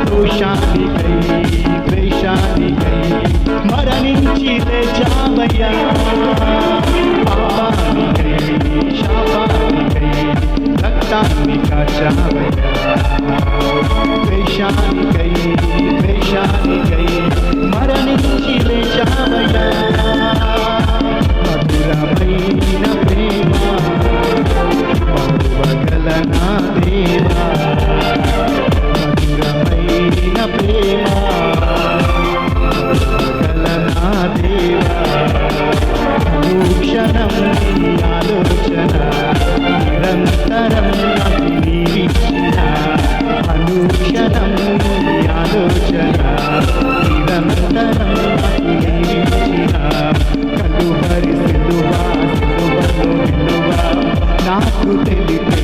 దోషానికై ద్వేషానికై మరణించి లేచావయ్యా. పాపానికై శాపానికై రక్తాన్ని కాచావయ్యా. ద్వేషానికై ద్వేషానికై మరణించి లేచావయ్యా. మధురమైన ప్రేమ మరువగలనా దేవా. మధురమైన ప్రేమ మరువగలనా దేవా. అనుక్షణం నీ ఆలోచన నిరంతరం నాకు నీవిచ్చిన. అనుక్షణం నీ ఆలోచన నిరంతరం నాకు నీవిచ్చిన. కలువరి సిలువ సిలువలో విలువ నాకు తెలిపే